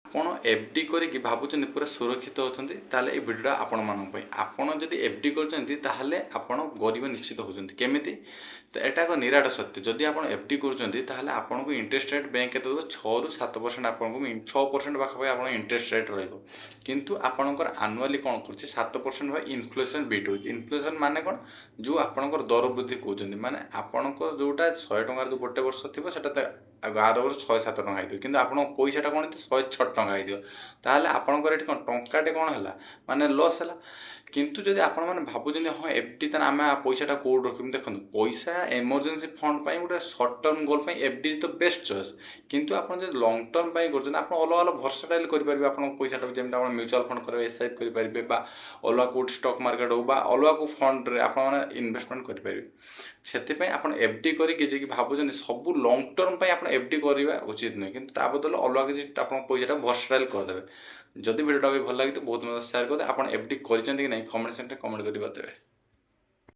ଆପଣ ଏଫ୍.ଡି କରିକି ଭାବୁଛନ୍ତି ପୁରା ସୁରକ୍ଷିତ ଅଛନ୍ତି, ତାହେଲେ ଏଇ ଭିଡ଼ିଓଟା ଆପଣମାନଙ୍କ ପାଇଁ। ଆପଣ ଯଦି ଏଫ୍.ଡି କରୁଛନ୍ତି ତାହେଲେ ଆପଣ ଗରିବ ନିଶ୍ଚିତ ହେଉଛନ୍ତି। କେମିତି? ତ ଏଇଟା ଏକ ନିରାଟ ସତ୍ୟ। ଯଦି ଆପଣ ଏଫ୍.ଡି କରୁଛନ୍ତି ତାହେଲେ ଆପଣଙ୍କୁ ଇଣ୍ଟରେଷ୍ଟ ରେଟ୍ ବ୍ୟାଙ୍କ କେତେ ଦେବ? 6ରୁ 7% ଆପଣଙ୍କୁ 6% ପାଖାପାଖି ଆପଣଙ୍କ ଇଣ୍ଟରେଷ୍ଟ ରେଟ୍ ରହିବ। କିନ୍ତୁ ଆପଣଙ୍କର ଆନୁଆଲି କ'ଣ କରୁଛି? 7% ବା ଇନଫ୍ଲେସନ୍ ବିଟ୍ ହେଉଛି। ଇନଫ୍ଲେସନ୍ ମାନେ କ'ଣ? ଯେଉଁ ଆପଣଙ୍କର ଦର ବୃଦ୍ଧି କହୁଛନ୍ତି, ମାନେ ଆପଣଙ୍କର ଯେଉଁଟା 100 ଟଙ୍କାର ଯେଉଁ ଗୋଟେ ବର୍ଷ ଥିବ ସେଇଟା ତ ଆର ବର୍ଷ 6-7 ଟଙ୍କା ହେଇଥିବ, କିନ୍ତୁ ଆପଣଙ୍କ ପଇସାଟା କ'ଣ ହେଇଥିବ? 106 ଟଙ୍କା ହେଇଥିବ। ତାହେଲେ ଆପଣଙ୍କର ଏଠି କ'ଣ ଟଙ୍କାଟେ କ'ଣ ହେଲା? ମାନେ ଲସ୍ ହେଲା। କିନ୍ତୁ ଯଦି ଆପଣମାନେ ଭାବୁଛନ୍ତି ହଁ ଏଫ୍.ଡି ତାହେଲେ ଆମେ ପଇସାଟା କେଉଁଠି ରଖିବୁ, ଦେଖନ୍ତୁ ପଇସା ଏମର୍ଜେନ୍ସି ଫଣ୍ଡ ପାଇଁ ଗୋଟେ ସର୍ଟ ଟର୍ମ ଗୋଲ୍ ପାଇଁ FD is the best choice. କିନ୍ତୁ ଆପଣ ଯଦି ଲଙ୍ଗ୍ ଟର୍ମ ପାଇଁ କରୁଛନ୍ତି, ଆପଣ ଅଲଗା ଅଲଗା ଭର୍ସଟାଇଲ୍ କରିପାରିବେ ଆପଣଙ୍କ ପଇସାଟାକୁ। ଯେମିତି ଆପଣ ମ୍ୟୁଚୁଆଲ୍ ଫଣ୍ଡ କରିବେ, SIP କରିପାରିବେ, ବା ଅଲଗା କେଉଁଠି ଷ୍ଟକ୍ ମାର୍କେଟ୍ ହେଉ ବା ଅଲଗା କେଉଁ ଫଣ୍ଡରେ ଆପଣମାନେ ଇନଭେଷ୍ଟମେଣ୍ଟ କରିପାରିବେ। ସେଥିପାଇଁ ଆପଣ ଏଫ୍.ଡି କରିକି ଯିଏକି ଭାବୁଛନ୍ତି ସବୁ ଲଙ୍ଗ୍ ଟର୍ମ ପାଇଁ ଆପଣ ଏଫ୍.ଡି କରିବା ଉଚିତ ନୁହେଁ, କିନ୍ତୁ ତା ବଦଳରେ ଅଲଗା କିଛି ଆପଣଙ୍କ ପଇସାଟା ଭର୍ସଟାଇଲ୍ କରିଦେବେ। ଯଦି ଭିଡ଼ିଓଟା ବି ଭଲ ଲାଗିଥିବ ବହୁତ ମତେ ସେୟାର କରିଦେବେ। ଆପଣ ଏଫ୍.ଡି କରିଛନ୍ତି କି ନାହିଁ କମେଣ୍ଟ ସେକ୍ସନରେ କମେଣ୍ଟ କରି ବତେଇବେ।